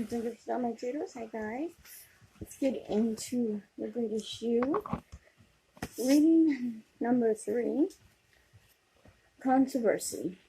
Words and Gifts on my tutors. Hi guys. Let's get into The Greatest Shoe. Reading number 3. Controversy.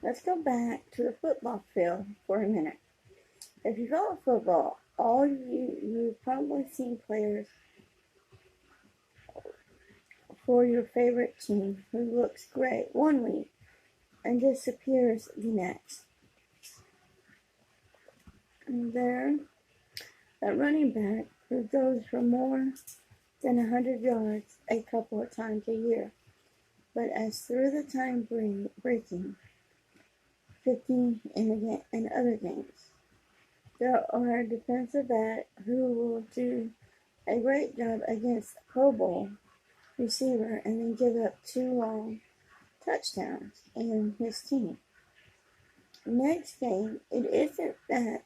Let's go back to the football field for a minute. If you follow football, you've probably seen players for your favorite team who looks great one week and disappears the next. And there, that running back who goes for more than 100 yards a couple of times a year, but as through the time breaking 50 in other games. There are defensive backs who will do a great job against a Pro Bowl receiver and then give up 2 long touchdowns in his team. Next game, it isn't that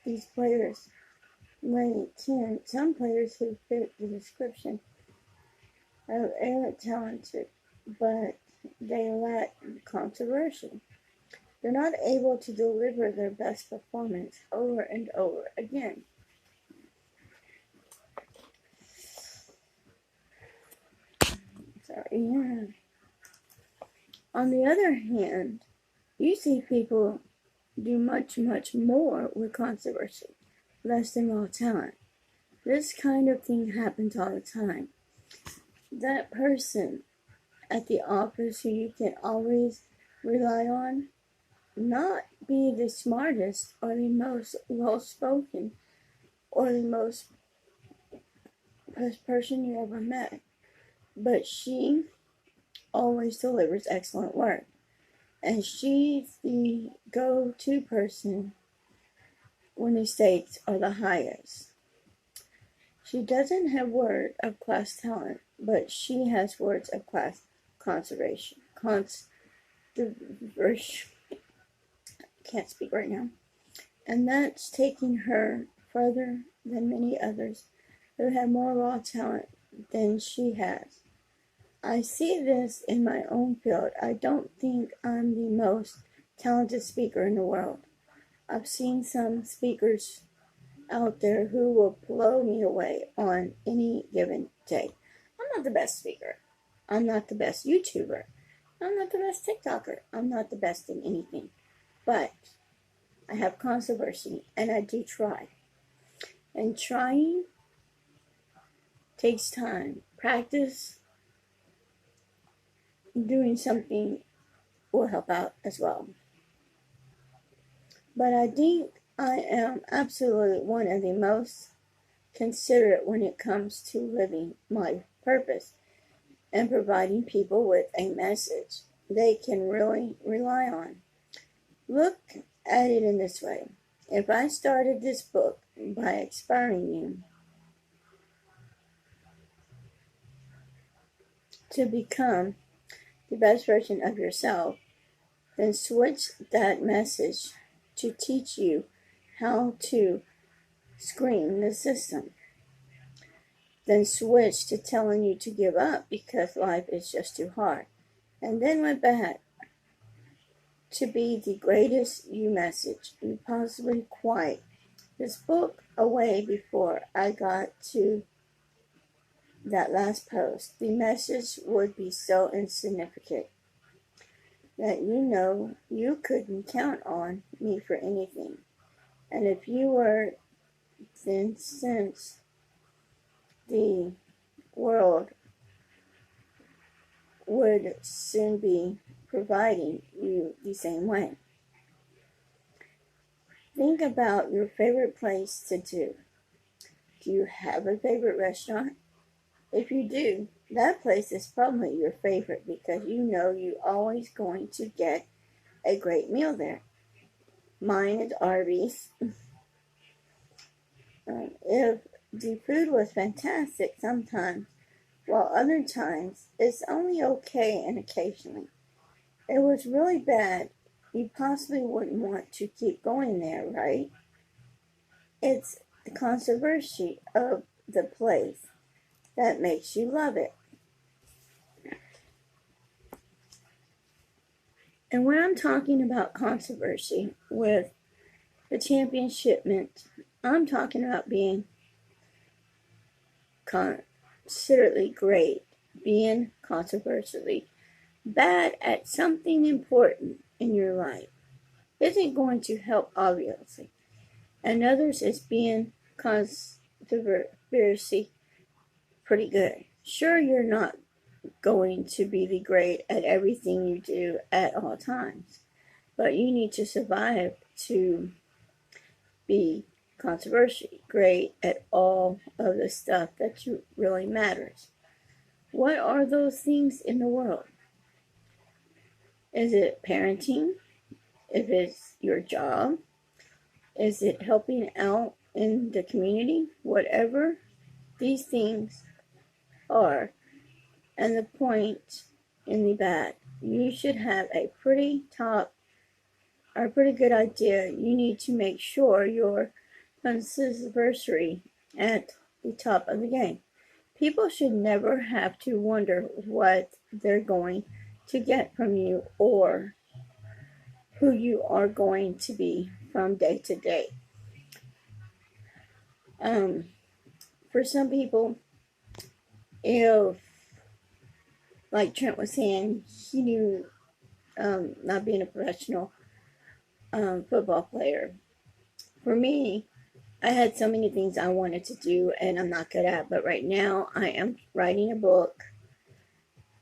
these players some players who fit the description are talented, but they lack controversy. They're not able to deliver their best performance over and over again. On the other hand, you see people do much, much more with controversy, less than raw talent. This kind of thing happens all the time. That person at the office who you can always rely on, not be the smartest or the most well-spoken or the most person you ever met, but she always delivers excellent work, and she's the go-to person when the stakes are the highest. She doesn't have word of class talent, but she has words of class conservation. Can't speak right now. And that's taking her further than many others who have more raw talent than she has. I see this in my own field. I don't think I'm the most talented speaker in the world. I've seen some speakers out there who will blow me away on any given day. I'm not the best speaker. I'm not the best YouTuber. I'm not the best TikToker. I'm not the best in anything. But I have controversy, and I do try. And trying takes time. Practice doing something will help out as well. But I think I am absolutely one of the most considerate when it comes to living my purpose and providing people with a message they can really rely on. Look at it in this way. If I started this book by inspiring you to become the best version of yourself, then switch that message to teach you how to screen the system. Then switch to telling you to give up because life is just too hard. And then went back to be the greatest you message you possibly quite this book away before I got to that last post. The message would be so insignificant that you couldn't count on me for anything. And if you were, then since the world would soon be providing you the same way. Think about your favorite place to do. Do you have a favorite restaurant? If you do, that place is probably your favorite because you're always going to get a great meal there. Mine is Arby's. If the food was fantastic sometimes, while other times it's only okay and occasionally. It was really bad, you possibly wouldn't want to keep going there, right? It's the controversy of the place that makes you love it. And when I'm talking about controversy with the championshipment. I'm talking about being considerably great, being controversially bad at something important in your life isn't going to help, obviously. And others is being controversy pretty good. Sure, you're not going to be the great at everything you do at all times, but you need to survive to be controversy great at all of the stuff that really matters. What are those things in the world? Is it parenting? If it's your job? Is it helping out in the community? Whatever these things are, and the point in the bad, you should have a pretty good idea. You need to make sure your controversy at the top of the game. People should never have to wonder what they're going to get from you or who you are going to be from day to day. For some people, if, like Trent was saying, he knew not being a professional football player. For me, I had so many things I wanted to do and I'm not good at, but right now I am writing a book.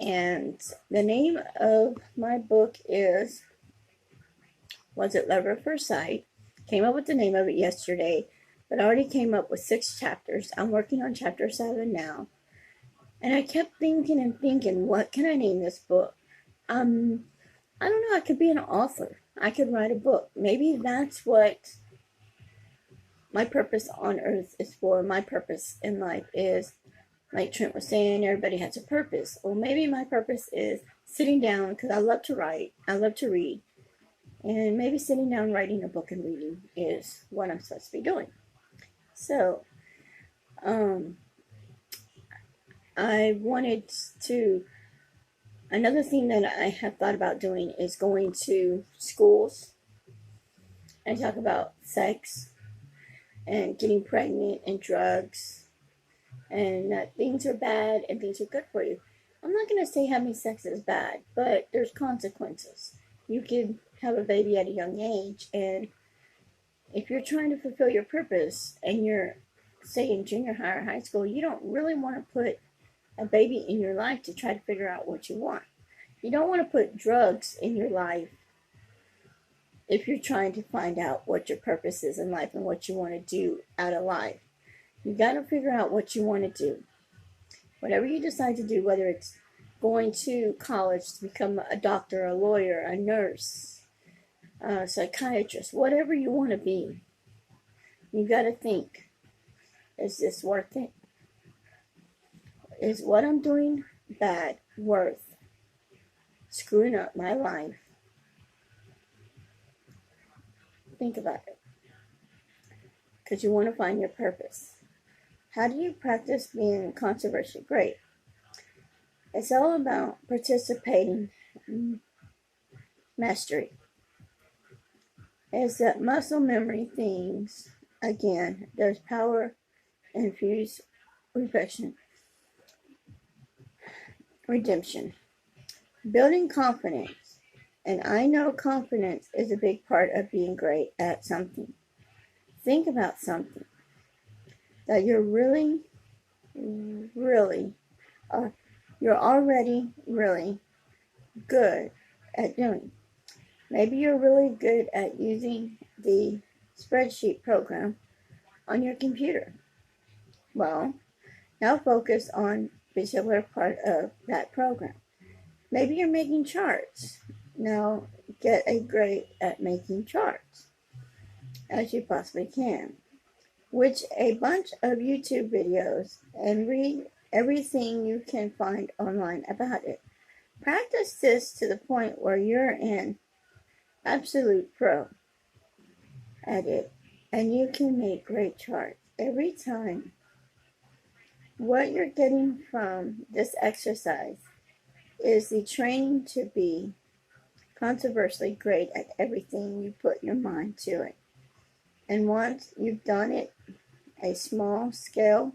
And the name of my book is Was It Love at First Sight? Came up with the name of it yesterday, but I already came up with 6 chapters. I'm working on chapter 7 now. And I kept thinking, what can I name this book? I don't know, I could be an author. I could write a book. Maybe that's what my purpose on earth is for. My purpose in life is, like Trent was saying, everybody has a purpose. Well, maybe my purpose is sitting down, because I love to write, I love to read, and maybe sitting down writing a book and reading is what I'm supposed to be doing. So, I wanted to, another thing that I have thought about doing is going to schools and talk about sex and getting pregnant and drugs and that things are bad and things are good for you. I'm not going to say having sex is bad, but there's consequences. You could have a baby at a young age, and if you're trying to fulfill your purpose and you're, say, in junior high or high school, you don't really want to put a baby in your life to try to figure out what you want. You don't want to put drugs in your life if you're trying to find out what your purpose is in life and what you want to do out of life. You got to figure out what you want to do. Whatever you decide to do, whether it's going to college to become a doctor, a lawyer, a nurse, a psychiatrist, whatever you want to be, you got to think, is this worth it? Is what I'm doing bad worth screwing up my life? Think about it. Because you want to find your purpose. How do you practice being controversial? Great. It's all about participating mastery. It's that muscle memory things. Again, there's power infused redemption. Building confidence. And I know confidence is a big part of being great at something. Think about something that you're really, you're already really good at doing. Maybe you're really good at using the spreadsheet program on your computer. Well, now focus on the whichever part of that program. Maybe you're making charts. Now get a grade at making charts as you possibly can. Watch a bunch of YouTube videos and read everything you can find online about it. Practice this to the point where you're an absolute pro at it and you can make great charts every time. What you're getting from this exercise is the training to be controversially great at everything you put your mind to it. And once you've done it a small scale,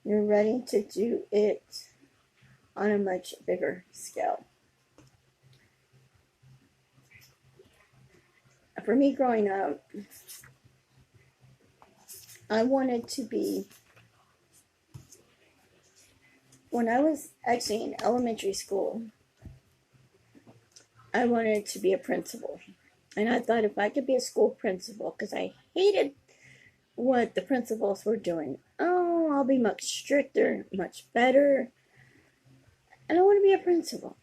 you're ready to do it on a much bigger scale. For me growing up, I wanted to be, when I was actually in elementary school, I wanted to be a principal. And I thought if I could be a school principal, because I hated what the principals were doing. Oh, I'll be much stricter, much better. And I want to be a principal.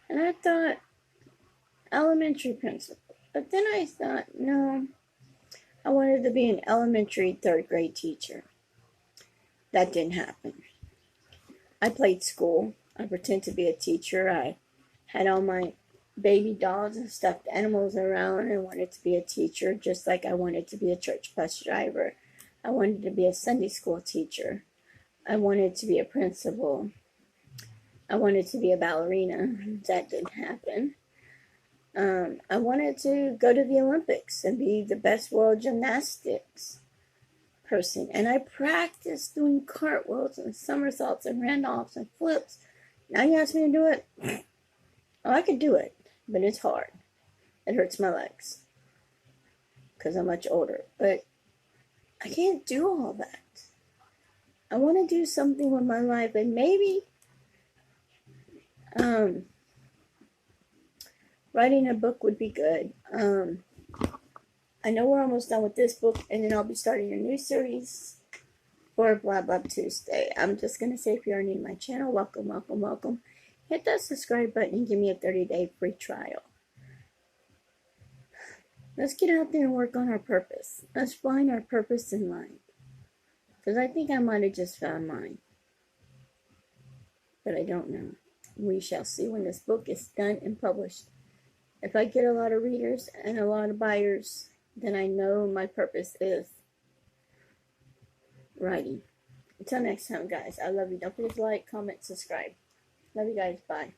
And I thought elementary principal. But then I thought, no, I wanted to be an elementary third grade teacher. That didn't happen. I played school. I pretended to be a teacher. I had all my baby dolls and stuffed animals around and wanted to be a teacher, just like I wanted to be a church bus driver. I wanted to be a Sunday school teacher. I wanted to be a principal. I wanted to be a ballerina. That didn't happen. I wanted to go to the Olympics and be the best world gymnastics person. And I practiced doing cartwheels and somersaults and Randolphs and flips. Now you ask me to do it? Oh, I could do it, but it's hard. It hurts my legs because I'm much older. But I can't do all that. I want to do something with my life, and maybe writing a book would be good. I know we're almost done with this book, and then I'll be starting a new series for Blab Blab Tuesday. I'm just going to say, if you are new to my channel, welcome, welcome, welcome. Hit that subscribe button and give me a 30-day free trial. Let's get out there and work on our purpose. Let's find our purpose in life. Because I think I might have just found mine. But I don't know. We shall see when this book is done and published. If I get a lot of readers and a lot of buyers, then I know my purpose is writing. Until next time, guys. I love you. Don't forget to like, comment, subscribe. Love you guys. Bye.